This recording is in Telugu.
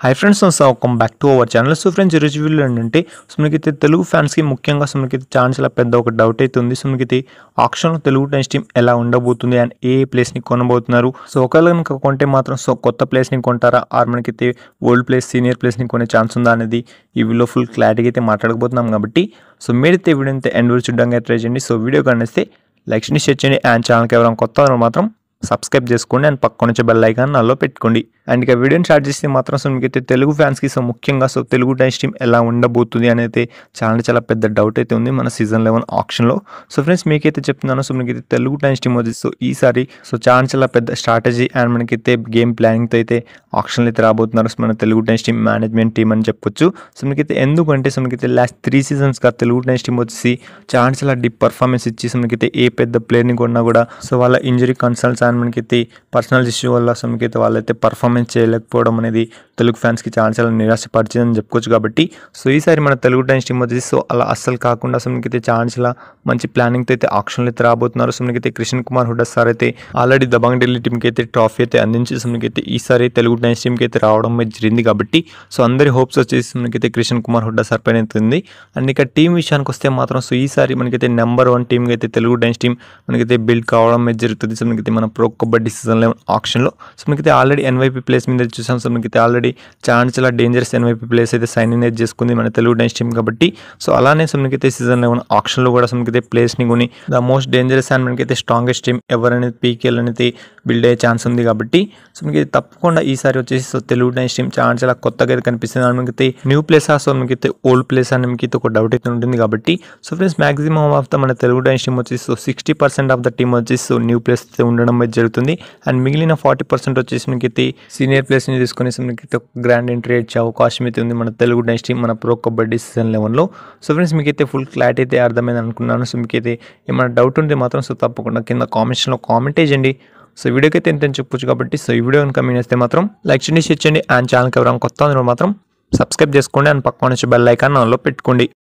Hi friends welcome back to our channel. So friends ఈరోజు వీడియో ఏంటంటే మనకైతే తెలుగు ఫ్యాన్స్కి ముఖ్యంగా మనకైతే చాలా పెద్ద ఒక డౌట్ అయితే ఉంది. సో మనకైతే ఆక్షన్లో తెలుగు టెస్ట్ టీం ఎలా ఉండబోతుంది అండ్ ఏ ప్లేస్ని కొనబోతున్నారు. సో ఒకవేళ కనుక కొంటే మాత్రం సో కొత్త ప్లేస్ని కొంటారా ఆర్ మనకైతే ఓల్డ్ ప్లేస్ సీనియర్ ప్లేస్ని కొనే ఛాన్స్ ఉందా అనేది ఈ వీడియోలో ఫుల్ క్లారిటీగా అయితే మాట్లాడబోతున్నాం కాబట్టి సో మీరైతే వీడియో అయితే ఎండ్ వరకు చూడడానికి ట్రై చేయండి. సో వీడియో కనిస్తే లైక్ చేయండి, షేర్ చేయండి అండ్ ఛానల్కి ఎవరైనా కొత్త మాత్రం సబ్స్క్రైబ్ చేసుకోండి అండ్ పక్కన వచ్చే బెల్ ఐకాన్ నాలో పెట్టుకోండి. అండ్ ఇక వీడియోని స్టార్ట్ చేస్తే మాత్రం సో మీకైతే తెలుగు ఫ్యాన్స్కి సో ముఖ్యంగా సో తెలుగు టెస్ట్ టీం ఎలా ఉండబోతుంది అనేది చాలా పెద్ద డౌట్ అయితే ఉంది మన సీజన్ 11 ఆప్షన్లో. సో ఫ్రెండ్స్ మీకైతే చెప్తున్నాను, సో మనకైతే తెలుగు టెస్ట్ టీం వచ్చి సో ఈసారి సో చాలా పెద్ద స్ట్రాటజీ అండ్ మనకైతే గేమ్ ప్లానింగ్తో అయితే ఆప్షన్లు అయితే రాబోతున్నారు మన Telugu test team management team అని చెప్పొచ్చు. సో మనకైతే ఎందుకంటే సో మనకైతే లాస్ట్ 3 సీజన్స్గా తెలుగు టెస్ట్ టీం వచ్చేసి చాలా డిప్ పర్ఫార్మెన్స్ ఇచ్చి సో మనకైతే ఏ పెద్ద ప్లేయర్ని కొన్నా కూడా సో వాళ్ళ ఇంజరీ కన్సల్ట్స్ అండ్ మనకైతే పర్సనల్ ఇష్యూ వల్ల సో మనకైతే వాళ్ళైతే పర్ఫార్మెన్స్ చేయలేకపోవడం అనేది తెలుగు ఫ్యాన్స్కి చాలా నిరాశపరిచిందని చెప్పుకోవచ్చు. కాబట్టి సో ఈసారి మన తెలుగు టెస్ట్ టీం వచ్చేసి సో అలా అస్సలు కాకుండా సో మనకైతే చాలా మంచి ప్లానింగ్తో అయితే ఆప్షన్లు అయితే రాబోతున్నారు. సో మనకైతే కృష్ణ కుమార్ హుడ్డా సార్ అయితే ఆల్రెడీ దబాంగ్ ఢిల్లీ టీంకి అయితే ట్రాఫీ అయితే అందించి సో మనకైతే ఈసారి తెలుగు టెస్ట్ టీంకి అయితే రావడం జరిగింది. కాబట్టి సో అందరి హోప్స్ వచ్చేసి మనకైతే కృష్ణ కుమార్ హుడ్డా సార్ పైన ఉంది. అండ్ ఇక టీం విషయానికి వస్తే మాత్రం సో ఈసారి మనకైతే నెంబర్ 1 టీంకి అయితే తెలుగు టెస్ట్ టీం మనకైతే బిల్డ్ కావడం జరుగుతుంది. సో మనకైతే మన ప్రో కబడ్డీ సీజన్ 11 ఆప్షన్లో సో మనకైతే ఆల్రెడీ ఎన్వైపీ ప్లేస్ మీద చూసాం. సో మనకైతే ఆల్రెడీ చాలా డేంజరస్ ఎన్వైపీ ప్లేస్ అయితే సైన్ ఇన్ అయితే చేసుకుంది మన తెలుగు టెస్ట్ టీం. కాబట్టి సో అలానే సో మనకైతే సీజన్ 11 ఆప్షన్లో కూడా సో మనకైతే ప్లేస్ని కొని ద మోస్ట్ డేంజరస్ అండ్ మనకైతే స్ట్రాంగెస్ట్ టీం ఎవరనేది పీకేఎల్ అనేది బిల్డ్ అయ్యే ఛాన్స్ ఉంది. కాబట్టి సో మనకైతే తప్పకుండా ఈసారి వచ్చేసి సో తెలుగు టెస్ట్ టీం చాలా కొత్తగా అయితే కనిపిస్తుంది. అండ్ మనకైతే న్యూ ప్లేస్ సో మనకైతే ఓల్డ్ ప్లేస్ అని మనకైతే ఒక డౌట్ అయితే ఉంటుంది. కాబట్టి so friends maximum of the మన తెలుగు టెస్ట్ టీం వచ్చేసి సో 60% ఆఫ్ ద టీం వచ్చేసి సో న్యూ ప్లేస్ అయితే ఉండడం అయితే జరుగుతుంది. అండ్ మిగిలిన 40% వచ్చేసి మనకైతే సీనియర్ ప్లేస్ని తీసుకొని మనకైతే గ్రాండ్ ఎంట్రీ ఇచ్చే అవకాశం అయితే ఉంది మన తెలుగు టెస్ట్ టీం మన ప్రో కబడ్డీ సీజన్ 11లో. సో ఫ్రెండ్స్ మీకైతే ఫుల్ క్లారిటీ అయితే అర్థమైంది అనుకున్నాను. సో మీకైతే ఏమైనా డౌట్ ఉంటే మాత్రం సో తప్పకుండా కింద కామెంట్స్లో కామెంట్ చేయండి. సో వీడియోకి అయితే ఎంత చెప్పొచ్చు. కాబట్టి సో ఈ వీడియో కనుక మీరు నచ్చితే మాత్రం లైక్ చేయండి, షేర్ చేయండి అండ్ ఛానల్కి ఎవరైనా కొత్త మాత్రం సబ్స్క్రైబ్ చేసుకోండి అండ్ పక్కన వచ్చే బెల్ ఐకాన్ ఆన్లో పెట్టుకోండి.